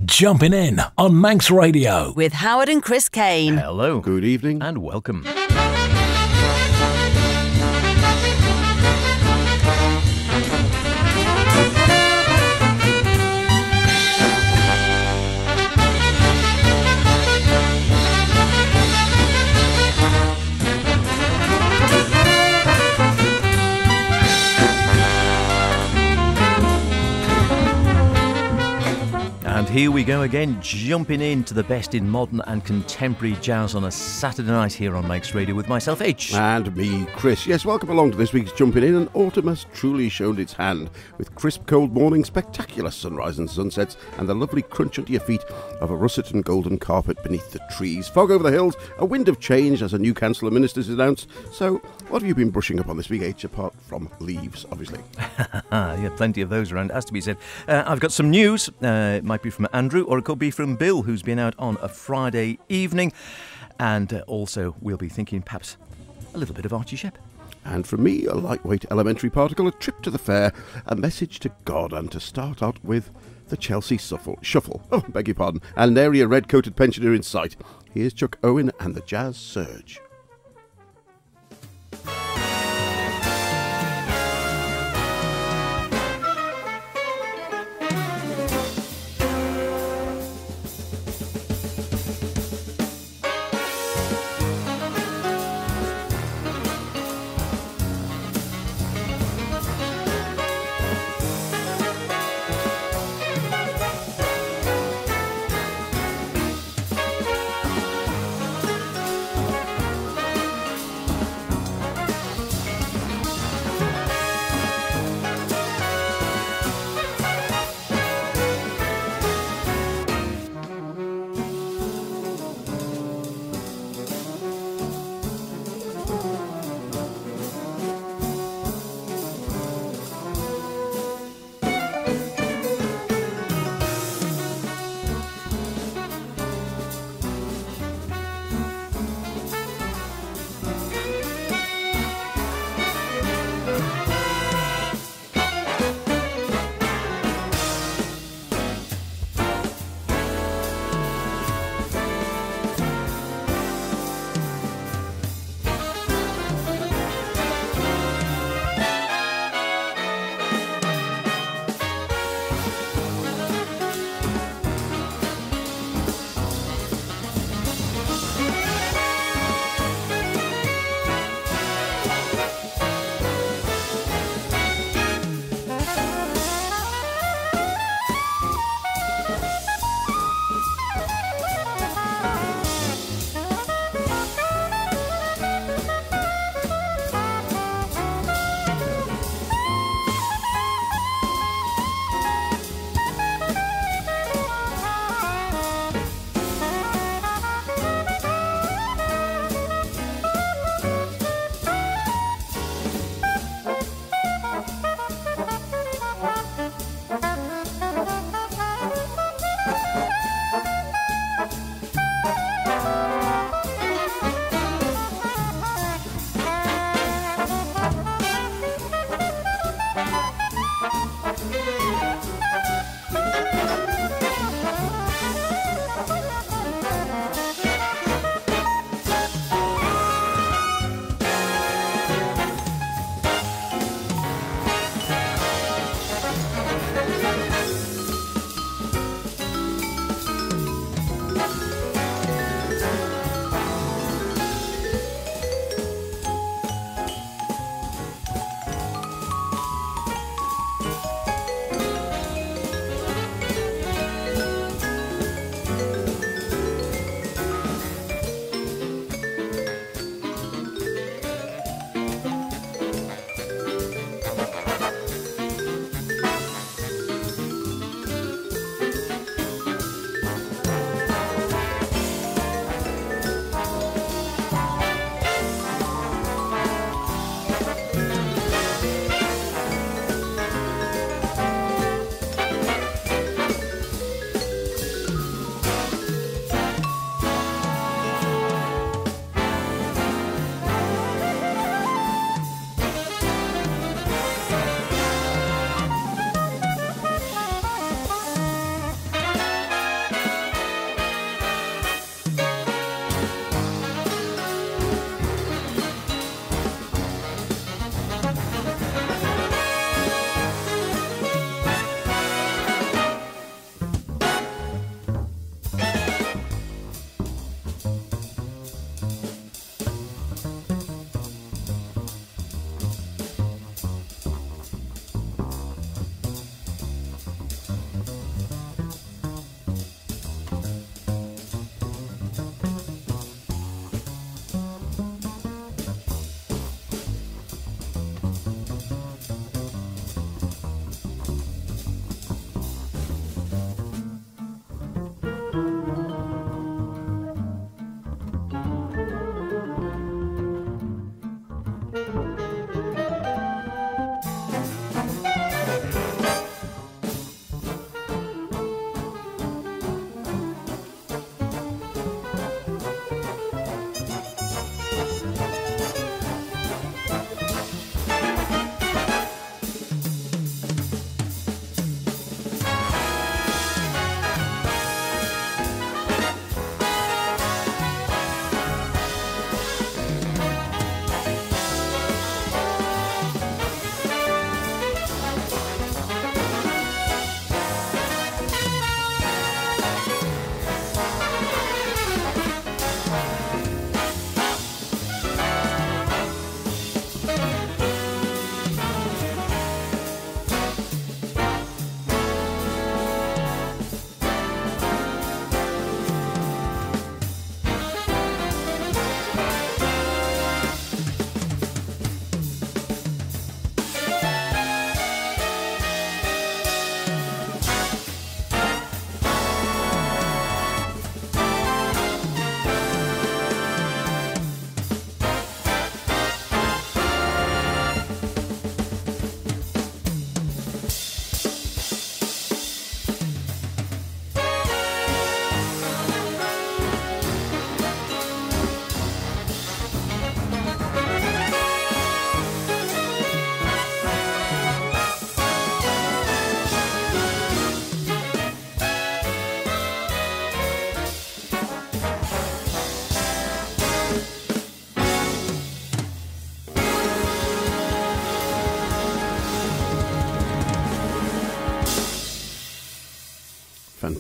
Jumpin' In on Manx Radio. With Howard and Chris Kane. Hello. Good evening. And welcome. And here we go again, jumping into the best in modern and contemporary jazz on a Saturday night here on Manx Radio with myself, H. And me, Chris. Yes, welcome along to this week's Jumpin' In, and autumn has truly shown its hand, with crisp cold mornings, spectacular sunrise and sunsets, and the lovely crunch under your feet of a russet and golden carpet beneath the trees. Fog over the hills, a wind of change as a new Council of Ministers is announced. So, what have you been brushing up on this week, H, apart from leaves, obviously? Yeah, plenty of those around, has to be said. I've got some news. It might be from Andrew, or it could be from Bill, who's been out on a Friday evening. And also, we'll be thinking perhaps a little bit of Archie Shepp. And from me, a lightweight elementary particle, a trip to the fair, a message to God, and to start out with the Chelsea Shuffle. Oh, beg your pardon. And nary a red-coated pensioner in sight. Here's Chuck Owen and the Jazz Surge.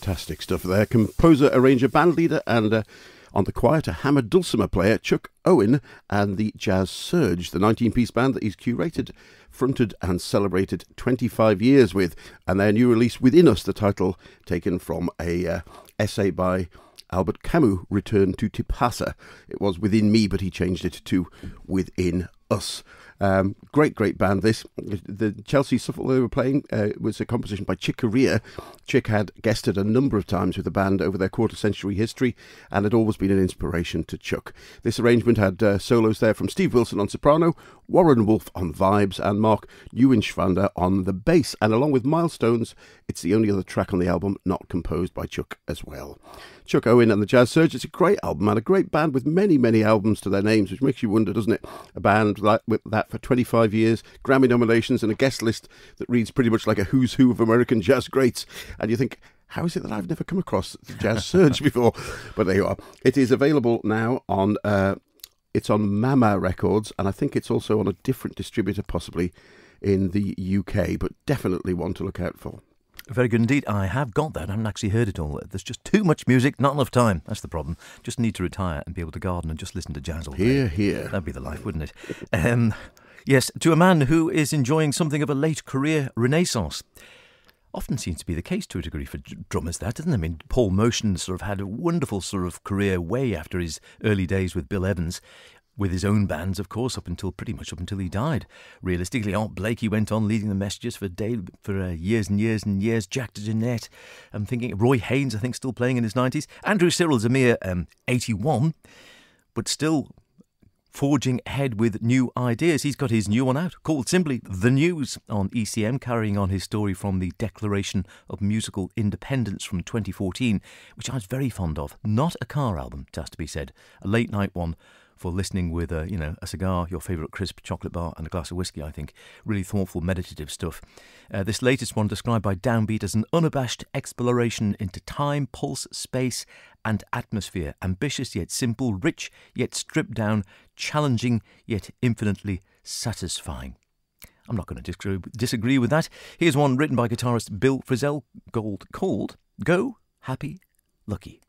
Fantastic stuff there. Composer, arranger, band leader, and on the choir, a hammer dulcimer player, Chuck Owen, and the Jazz Surge, the 19-piece band that he's curated, fronted, and celebrated 25 years with. And their new release, Within Us, the title taken from a essay by Albert Camus, Return to Tipasa. It was Within Me, but he changed it to Within Us. Great band this. The Chelsea Shuffle they were playing was a composition by Chick Corea. Chick had guested a number of times with the band over their quarter-century history and had always been an inspiration to Chuck. This arrangement had solos there from Steve Wilson on soprano, Warren Wolf on vibes, and Mark Neuenschwander on the bass. And along with Milestones, it's the only other track on the album not composed by Chuck as well. Chuck Owen and the Jazz Surge, it's a great album and a great band with many albums to their names, which makes you wonder, doesn't it? A band with that for 25 years, Grammy nominations and a guest list that reads pretty much like a who's who of American jazz greats. And you think, how is it that I've never come across the Jazz Surge before? But there you are. It is available now on, it's on Mama Records, and I think it's also on a different distributor, possibly in the UK, but definitely one to look out for. Very good indeed. I have got that. I haven't actually heard it all. There's just too much music, not enough time. That's the problem. Just need to retire and be able to garden and just listen to jazz all day. Hear, hear. That'd be the life, wouldn't it? Yes, to a man who is enjoying something of a late career renaissance. Often seems to be the case to a degree for drummers, that, doesn't it? I mean, Paul Motion sort of had a wonderful sort of career way after his early days with Bill Evans, with his own bands, of course, pretty much up until he died. Realistically, Art Blakey went on leading the Messages for years and years and years. Jack DeJohnette, I'm thinking Roy Haynes, I think, still playing in his 90s. Andrew Cyril's a mere 81, but still forging ahead with new ideas. He's got his new one out, called simply The News, on ECM, carrying on his story from the Declaration of Musical Independence from 2014, which I was very fond of. Not a car album, it has to be said. A late night one for listening with a cigar, your favourite crisp chocolate bar, and a glass of whiskey, I think. Really thoughtful, meditative stuff. This latest one described by Downbeat as an unabashed exploration into time, pulse, space and atmosphere. Ambitious yet simple, rich yet stripped down, challenging yet infinitely satisfying. I'm not going to disagree with that. Here's one written by guitarist Bill Frisell called Go Happy Lucky.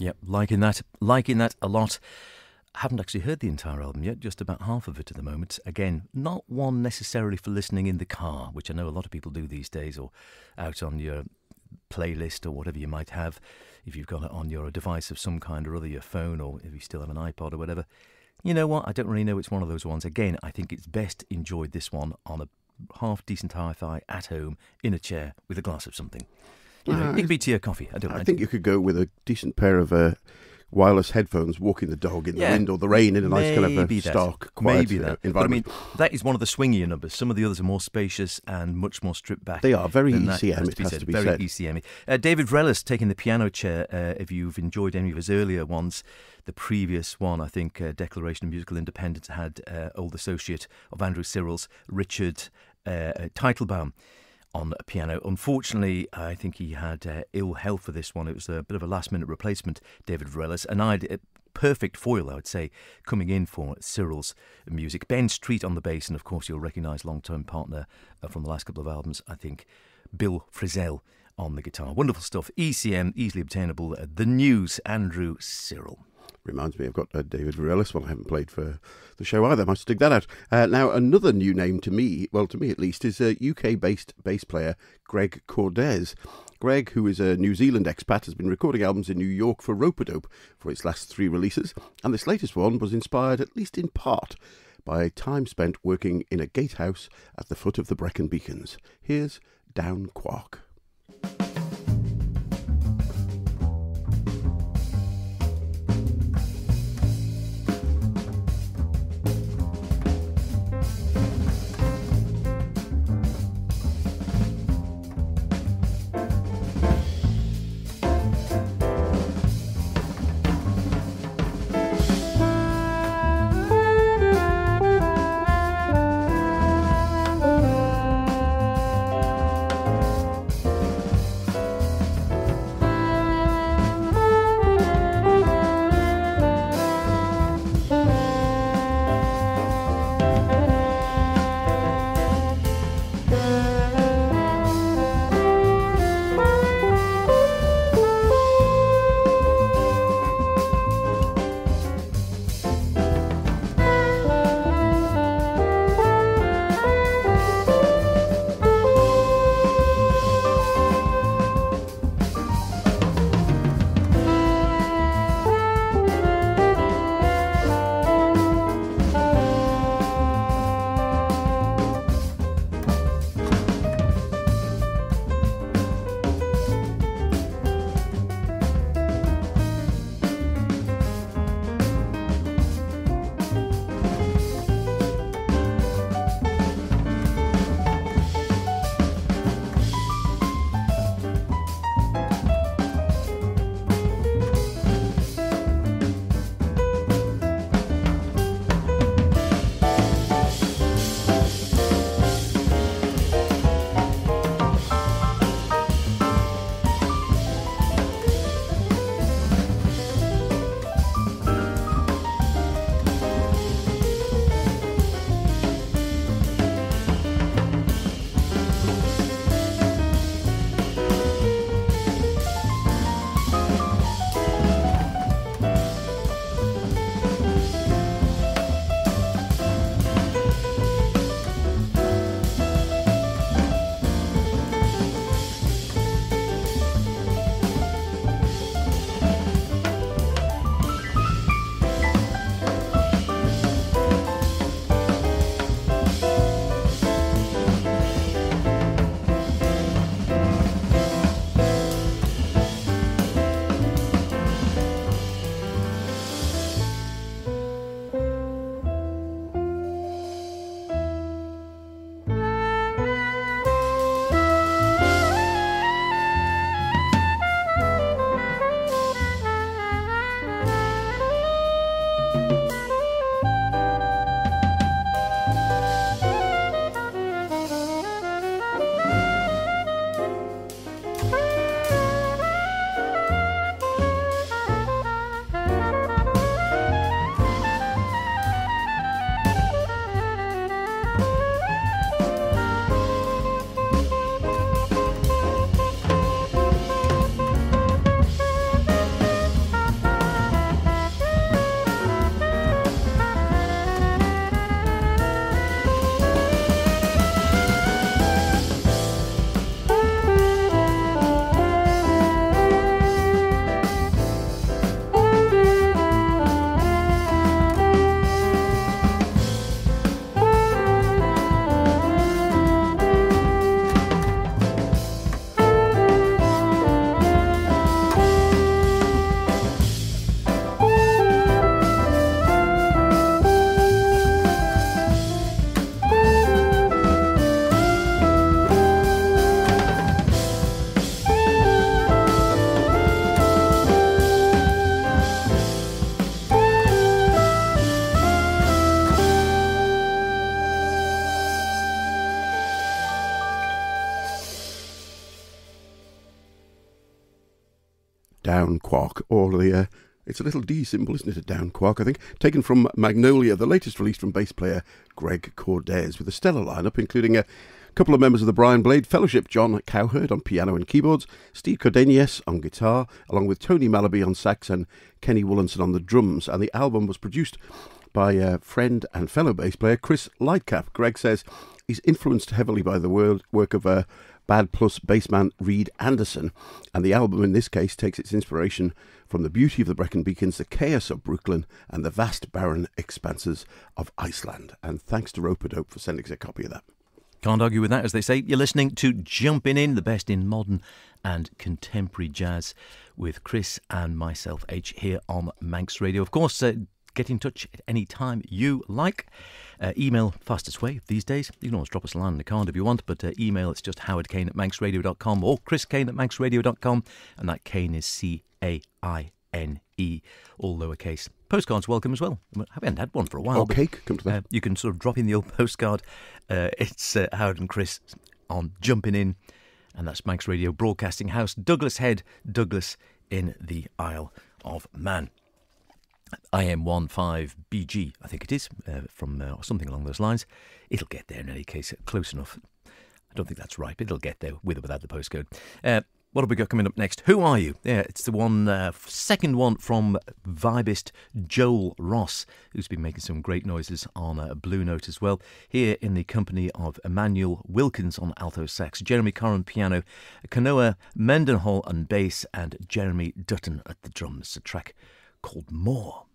Yep, liking that a lot. I haven't actually heard the entire album yet, just about half of it at the moment. Again, not one necessarily for listening in the car, which I know a lot of people do these days, or out on your playlist or whatever you might have, if you've got it on your device of some kind or other, your phone, or if you still have an iPod or whatever. You know what? I don't really know which one of those ones. Again, I think it's best enjoyed this one on a half-decent hi-fi at home in a chair with a glass of something. You know, it could be tea or coffee. I think you could go with a decent pair of wireless headphones, walking the dog in the wind or the rain in a nice kind of a stark, quiet environment. But I mean, that is one of the swingier numbers. Some of the others are more spacious and much more stripped back. They are very ECM, it has to be said. Very ECM-y. David Vrelis taking the piano chair. If you've enjoyed any of his earlier ones, the previous one, I think, Declaration of Musical Independence, had old associate of Andrew Cyril's, Richard Teitelbaum, on piano. Unfortunately, I think he had ill health for this one. It was a bit of a last-minute replacement, David Vrelis, and a perfect foil, I would say, coming in for Cyril's music. Ben Street on the bass, and of course you'll recognise long-term partner from the last couple of albums, I think, Bill Frisell on the guitar. Wonderful stuff. ECM, easily obtainable. The News, Andrew Cyril. Reminds me, I've got David Vrelis, one I haven't played for the show either. I must dig that out. Now, another new name to me, well, to me at least, is UK-based bass player Greg Cordes. Greg, who is a New Zealand expat, has been recording albums in New York for Rope-a-Dope for its last 3 releases, and this latest one was inspired, at least in part, by time spent working in a gatehouse at the foot of the Brecon Beacons. Here's Down Quark. Down Quark, or the it's a little D symbol, isn't it, a down quark, I think, taken from Magnolia, the latest release from bass player Greg Cordes, with a stellar lineup including a couple of members of the Brian Blade Fellowship, John Cowherd on piano and keyboards, Steve Cordenius on guitar, along with Tony Malaby on sax and Kenny Woolenson on the drums. And the album was produced by friend and fellow bass player Chris Lightcap. Greg says he's influenced heavily by the work of Bad Plus bassman Reed Anderson, and the album in this case takes its inspiration from the beauty of the Brecon Beacons, the chaos of Brooklyn, and the vast barren expanses of Iceland. And thanks to Rope-a-Dope for sending us a copy of that. Can't argue with that, as they say. You're listening to Jumpin' In, the best in modern and contemporary jazz, with Chris and myself, H, here on Manx Radio. Of course, get in touch at any time you like. Email, fastest way these days. You can always drop us a line in the card if you want, but email, it's just howardkane@manxradio.com or chriskane@manxradio.com, and that Kane is C-A-I-N-E, all lowercase. Postcards welcome as well. I haven't had one for a while. Or cake, come to that. You can sort of drop in the old postcard. It's Howard and Chris on Jumpin' In, and that's Manx Radio Broadcasting House, Douglas Head, Douglas in the Isle of Man. IM15BG, I think it is, from something along those lines. It'll get there in any case, close enough. I don't think that's right, but it'll get there with or without the postcode. What have we got coming up next? Who Are You? Yeah, it's the one, second one from vibist Joel Ross, who's been making some great noises on Blue Note as well. Here in the company of Emmanuel Wilkins on alto sax, Jeremy Corran piano, Kanoa Mendenhall on bass, and Jeremy Dutton at the drums. A track called More.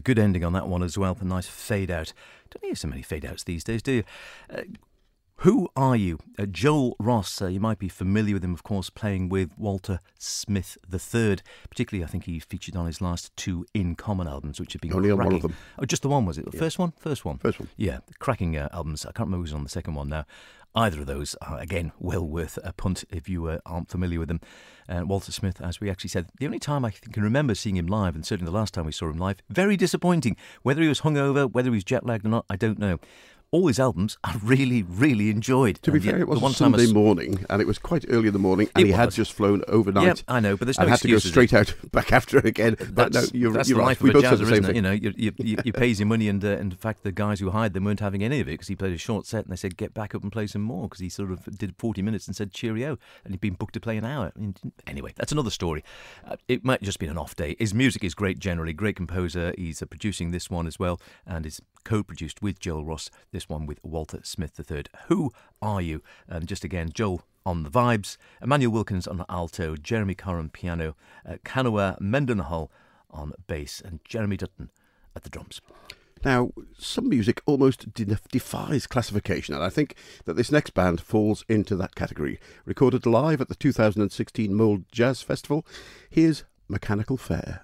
Good ending on that one as well. A nice fade out. Don't hear so many fade outs these days, do you? Who Are You? Joel Ross, you might be familiar with him, of course, playing with Walter Smith III. Particularly, I think he featured on his last 2 In Common albums, which have been Only cracking. on one of them. Oh, just the one, was it? The first one? First one. First one. Yeah, cracking albums. I can't remember who's on the second one now. Either of those are, again, well worth a punt if you aren't familiar with them. Walter Smith, as we actually said, the only time I can remember seeing him live, and certainly the last time we saw him live, very disappointing. Whether he was hungover, whether he was jet-lagged or not, I don't know. All his albums I really, really enjoyed. To be fair, it was a Sunday morning, and it was quite early in the morning, and he had just flown overnight. Yeah, I know, but there's no excuse. And had to go straight out back after it again. But no, you're the right. Life We of a both said the jazzer, same isn't it? thing. You know, you pays your money, and in fact, the guys who hired them weren't having any of it because he played a short set, and they said, get back up and play some more, because he sort of did 40 minutes and said cheerio, and he'd been booked to play an hour. Anyway, that's another story. It might just be an off day. His music is great generally, great composer. He's producing this one as well, and is co-produced with Joel Ross, this one with Walter Smith III. Who Are You? And just again, Joel on the vibes, Emmanuel Wilkins on alto, Jeremy Corran piano, Kanua Mendenhall on bass, and Jeremy Dutton at the drums. Now, some music almost defies classification, and I think that this next band falls into that category. Recorded live at the 2016 Mold Jazz Festival, here's Mechanical Fair.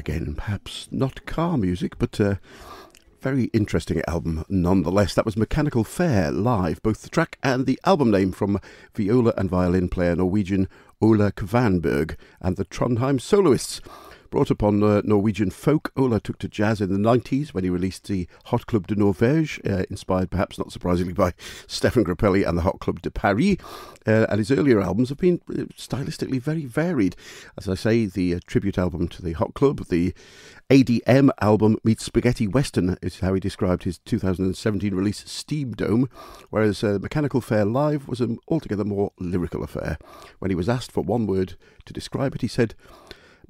Again, perhaps not car music, but very interesting album nonetheless. That was Mechanical Fair live, both the track and the album name, from viola and violin player Norwegian Ola Kvanberg and the Trondheim Soloists. Brought up on Norwegian folk, Ola took to jazz in the 90s when he released the Hot Club de Norvège, inspired perhaps not surprisingly by Stefan Grappelli and the Hot Club de Paris. And his earlier albums have been stylistically very varied. As I say, the tribute album to the Hot Club, the ADM album meets Spaghetti Western is how he described his 2017 release Steam Dome, whereas Mechanical Fair Live was an altogether more lyrical affair. When he was asked for one word to describe it, he said,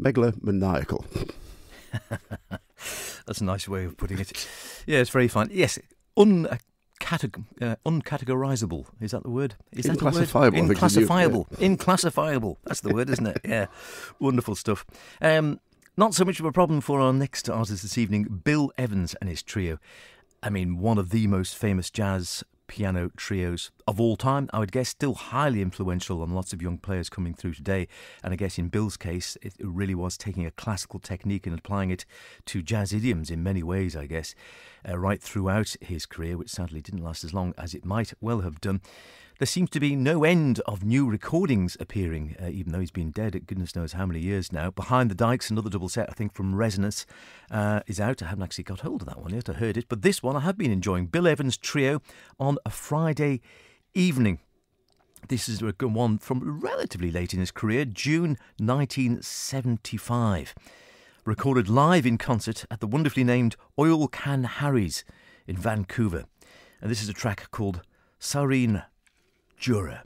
megalomaniacal. That's a nice way of putting it. Yeah, it's very fine. Yes, uncategorizable. Is that the word? Is that Inclassifiable. The word? Inclassifiable. Inclassifiable. That's the word, isn't it? Yeah. Wonderful stuff. Not so much of a problem for our next artist this evening, Bill Evans and his trio. I mean, one of the most famous jazz piano trios of all time, I would guess, still highly influential on lots of young players coming through today. And I guess in Bill's case, it really was taking a classical technique and applying it to jazz idioms in many ways, I guess, right throughout his career, which sadly didn't last as long as it might well have done. There seems to be no end of new recordings appearing, even though he's been dead at goodness knows how many years now. Behind the Dikes, another double set, I think, from Resonance is out. I haven't actually got hold of that one yet. I heard it. But this one I have been enjoying. Bill Evans Trio on a Friday evening. This is one from relatively late in his career, June 1975. Recorded live in concert at the wonderfully named Oil Can Harry's in Vancouver. And this is a track called Sarin Jura.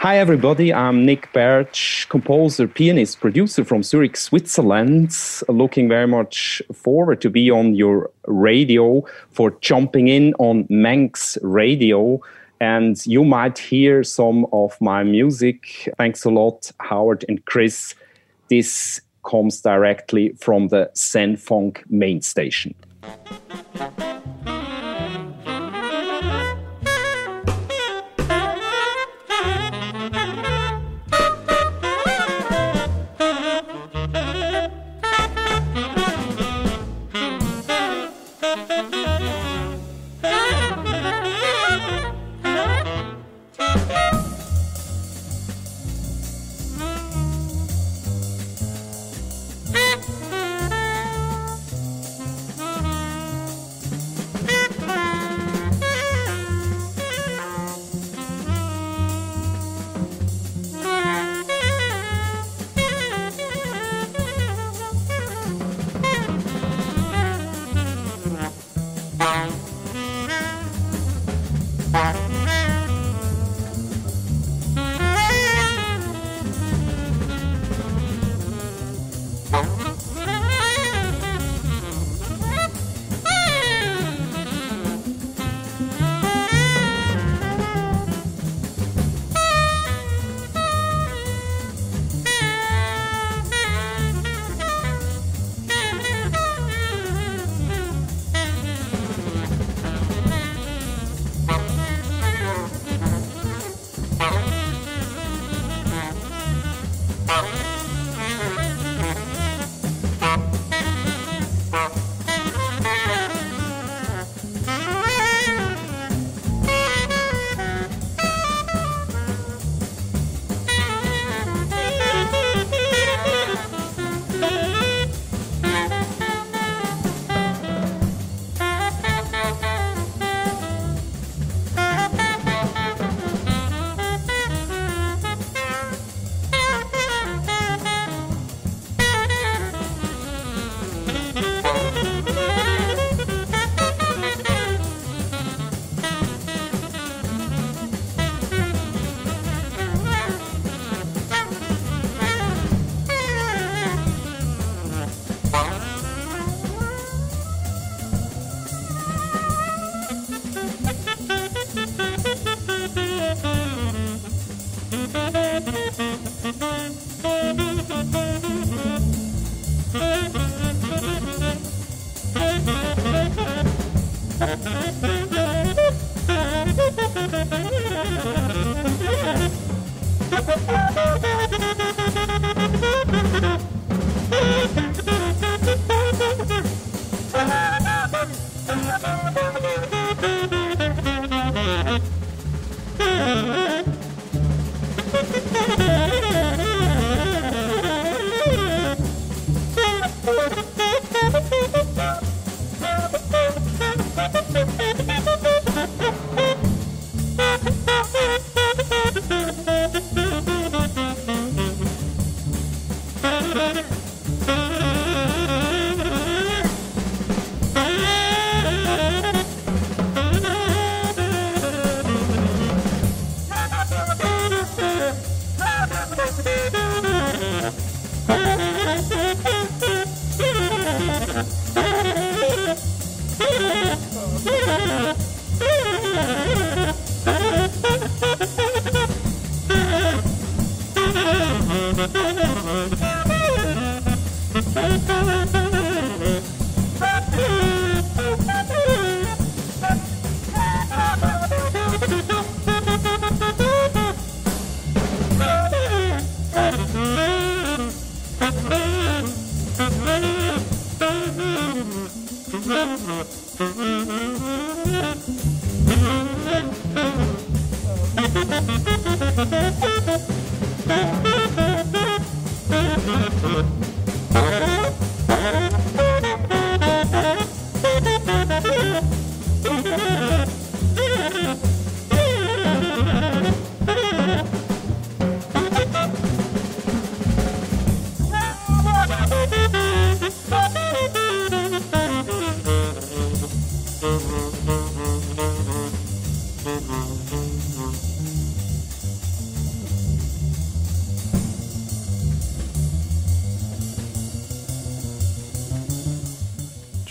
Hi everybody, I'm Nick Bertsch, composer, pianist, producer from Zurich, Switzerland. Looking very much forward to be on your radio for Jumping In on Manx Radio. And you might hear some of my music. Thanks a lot, Howard and Chris. This comes directly from the Zen Funk main station.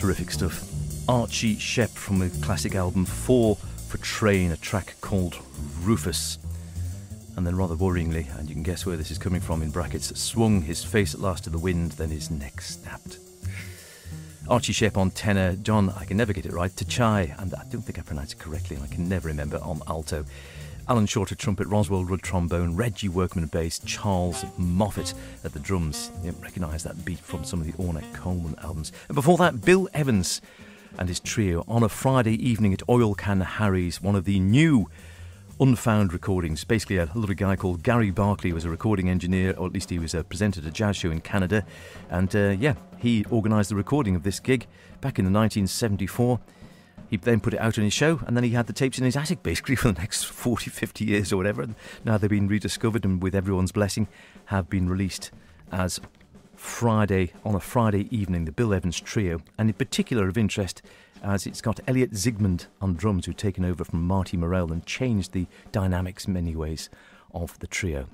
Terrific stuff. Archie Shepp from the classic album 4 for Train, a track called Rufus. And then rather worryingly, and you can guess where this is coming from in brackets, swung his face at last to the wind, then his neck snapped. Archie Shepp on tenor, John, I can never get it right, Tachai, and I don't think I pronounce it correctly, and I can never remember, on alto. Alan Shorter trumpet, Roswell Rudd trombone, Reggie Workman bass, Charles Moffat at the drums. You recognise that beat from some of the Ornette Coleman albums. And before that, Bill Evans and his trio on a Friday evening at Oil Can Harry's, one of the new unfound recordings. Basically, a little guy called Gary Barkley was a recording engineer, or at least he was a presenter at a jazz show in Canada. And he organised the recording of this gig back in the 1974. He then put it out on his show, and then he had the tapes in his attic basically for the next 40, 50 years or whatever. And now they've been rediscovered and, with everyone's blessing, have been released as on a Friday evening, the Bill Evans Trio, and in particular of interest as it's got Elliot Zygmunt on drums, who'd taken over from Marty Morell and changed the dynamics in many ways of the trio.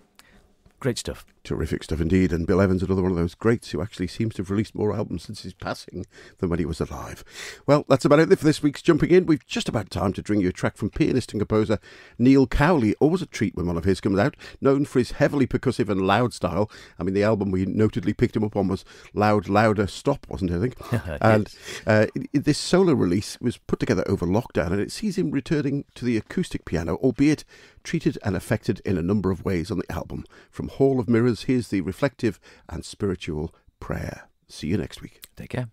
Great stuff. Terrific stuff indeed. And Bill Evans, another one of those greats who actually seems to have released more albums since his passing than when he was alive. Well, that's about it for this week's Jumping In. We've just about time to bring you a track from pianist and composer Neil Cowley. Always a treat when one of his comes out. Known for his heavily percussive and loud style. I mean, the album we notedly picked him up on was Loud, Louder, Stop, wasn't it, I think? And this solo release was put together over lockdown, and it sees him returning to the acoustic piano, albeit treated and affected in a number of ways on the album. From Hall of Mirrors, here's the reflective and spiritual Prayer. See you next week. Take care.